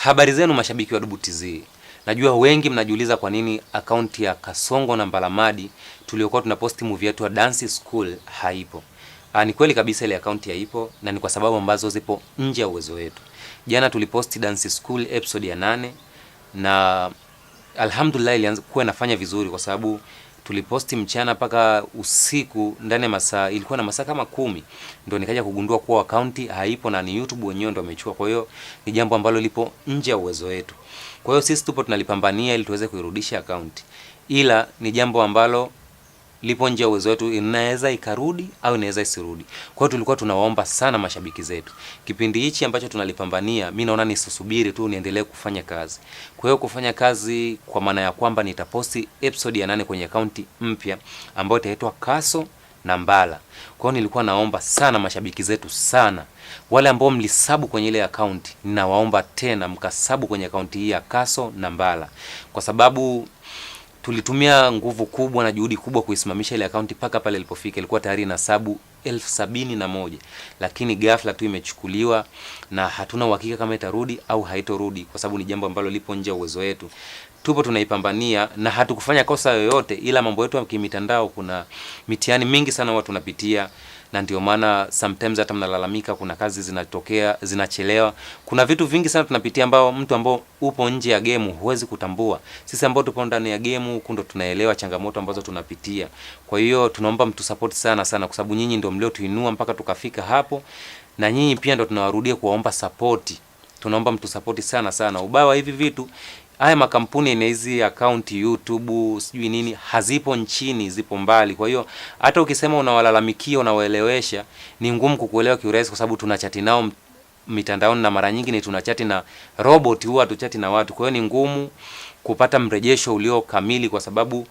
Habari zenu mashabiki wa Dubu TZ. Najua wengi mnajiuliza kwa nini akaunti ya Kasongo na Mbalamadi tuliokuwa tunaposti movie yetu ya Dance School haipo. Ni kweli kabisa ile akaunti haipo na ni kwa sababu ambazo zipo nje ya uwezo wetu. Jana tuliposti Dance School episode ya 8 na alhamdulillah ilianza kuwa inafanya vizuri kwa sababu tuliposti mchana paka usiku, ndani ya masaa ilikuwa na masaa kama 10 ndio nikaja kugundua kuwa akaunti haipo na ni YouTube wenyewe ndio wamechukua. Kwa hiyo ni jambo ambalo lipo nje ya uwezo wetu. Kwa hiyo sisi tupo tunalipambania ili tuweze kuirudisha akaunti, ila ni jambo ambalo lipo nje ya uwezo wetu, inaweza ikarudi au inaweza isirudi. Kwa hiyo tulikuwa tunawaomba sana mashabiki zetu, kipindi hichi ambacho tunalipambania, mimi naona nisisubiri tu, niendelee kufanya kazi. Kwa hiyo kufanya kazi kwa maana ya kwamba nitaposti episode ya 8 kwenye akaunti mpya ambayo itaitwa Kaso na Mbala. Kwa hiyo nilikuwa naomba sana mashabiki zetu sana, wale ambao mlisabu kwenye ile akaunti, ninawaomba tena mkasabu kwenye akaunti hii ya Kaso na Mbala, kwa sababu tulitumia nguvu kubwa na juhudi kubwa kuisimamisha ile akaunti paka pale ilipofika. Ilikuwa tayari na sabu 71,000, lakini ghafla tu imechukuliwa na hatuna uhakika kama itarudi au haitorudi, kwa sababu ni jambo ambalo lipo nje ya uwezo wetu. Tupo tunaipambania na hatukufanya kosa yoyote, ila mambo yetu ya kimitandao, kuna mitihani mingi sana watu tunapitia, na ndio maana sometimes hata mnalalamika kuna kazi zinatokea zinachelewa. Kuna vitu vingi sana tunapitia ambao mtu ambao upo nje ya game huwezi kutambua. Sisi ambao tupo ndani ya game huko ndo tunaelewa changamoto ambazo tunapitia. Kwa hiyo tunaomba mtu support sana sana, kwa sababu nyinyi ndio mliotuinua mpaka tukafika hapo, na nyinyi pia ndio tunawarudia kuwaomba support. Tunaomba mtu support sana sana. Ubaya wa hivi vitu, haya makampuni na hizi account YouTube sijui nini hazipo nchini, zipo mbali. Kwa hiyo hata ukisema unawalalamikia, unawaelewesha, ni ngumu kukuelewa kiurahisi, kwa sababu tunachati nao mitandaoni na mara nyingi ni tunachati na robot, huwa tuchati na watu. Kwa hiyo ni ngumu kupata mrejesho ulio kamili kwa sababu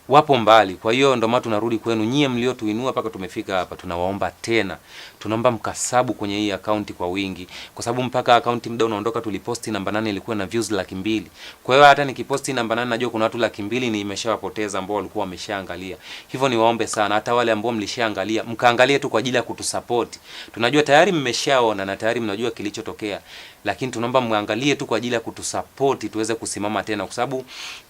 wapo mbali. Kwa hiyo ndio maana tunarudi kwenu nyie mliotuinua mpaka tumefika hapa. Tunawaomba tena, tunaomba mkasabu kwenye hii akaunti kwa wingi, kwa sababu mpaka akaunti muda unaondoka tuliposti namba 8 ilikuwa na views 200,000. Kwa hiyo hata nikiposti namba 8 najua kuna watu 200,000 ni imeshawapoteza ambao walikuwa wameshaangalia. Hivyo ni waombe sana, hata wale ambao mlishaangalia mkaangalie tu kwa ajili ya kutusupport. Tunajua tayari mmeshaona na tayari mnajua kilichotokea, lakini tunaomba muangalie tu kwa ajili ya kutusupport tuweze kusimama tena, kwa sababu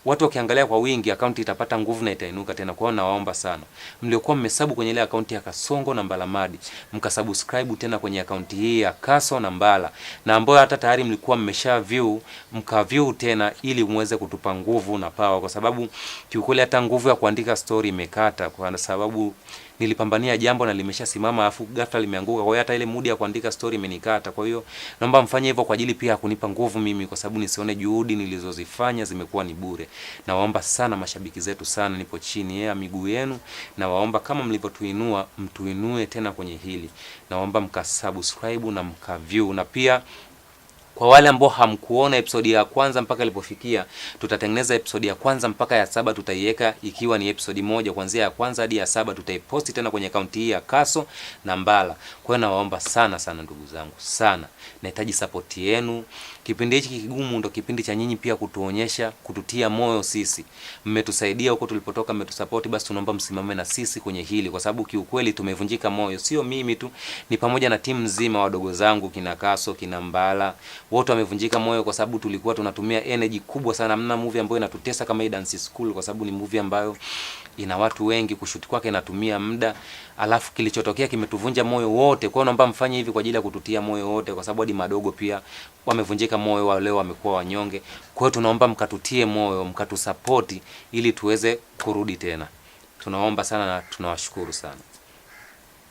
watu wakiangalia kwa wingi akaunti itapata nguvu na itainuka tena. Kwa hiyo nawaomba sana mliokuwa mmesabu kwenye ile akaunti ya Kasongo na Mbalamadi, mkasubscribe tena kwenye akaunti hii ya Kaso na Mbala, na ambao hata tayari mlikuwa mmesha view mkaview tena, ili muweze kutupa nguvu na power, kwa sababu kiukweli hata nguvu ya kuandika story imekata, kwa sababu nilipambania jambo na limeshasimama afu ghafla limeanguka. Kwa hiyo hata ile mood ya kuandika story imenikata. Kwa hiyo naomba mfanye hivyo kwa ajili pia ya kunipa nguvu mimi, kwa sababu nisione juhudi nilizozifanya zimekuwa ni bure. Nawaomba sana mashabiki zetu sana, nipo chini ya miguu yenu. Nawaomba kama mlivyotuinua mtuinue tena kwenye hili. Nawaomba mkasubscribe na mkaview, na pia kwa wale ambao hamkuona episode ya kwanza mpaka ilipofikia, tutatengeneza episode ya kwanza mpaka ya 7, tutaiweka ikiwa ni episode moja, kuanzia ya kwanza hadi ya 7 tutaiposti tena kwenye akaunti hii ya Kaso na Mbala. Kwa hiyo nawaomba sana sana ndugu zangu sana, nahitaji support yenu. Kipindi hiki kigumu ndo kipindi cha nyinyi pia kutuonyesha, kututia moyo sisi. Mmetusaidia huko tulipotoka, mmetusupport, basi tunaomba msimame na sisi kwenye hili, kwa sababu kiukweli tumevunjika moyo. Sio mimi tu, ni pamoja na timu nzima, wadogo zangu kina Kaso, kina Mbala, wote wamevunjika moyo, kwa sababu tulikuwa tunatumia energy kubwa sana. Hamna movie ambayo inatutesa kama hii Dance School, kwa sababu ni movie ambayo ina watu wengi, kushuti kwake inatumia muda, alafu kilichotokea kimetuvunja moyo wote. Kwa hiyo naomba mfanye hivi kwa ajili ya kututia moyo wote, kwa sababu hadi madogo pia wamevunjika moyo, wale wamekuwa wanyonge. Kwa hiyo tunaomba mkatutie moyo, mkatusupport ili tuweze kurudi tena. Tunaomba sana na tunawashukuru sana.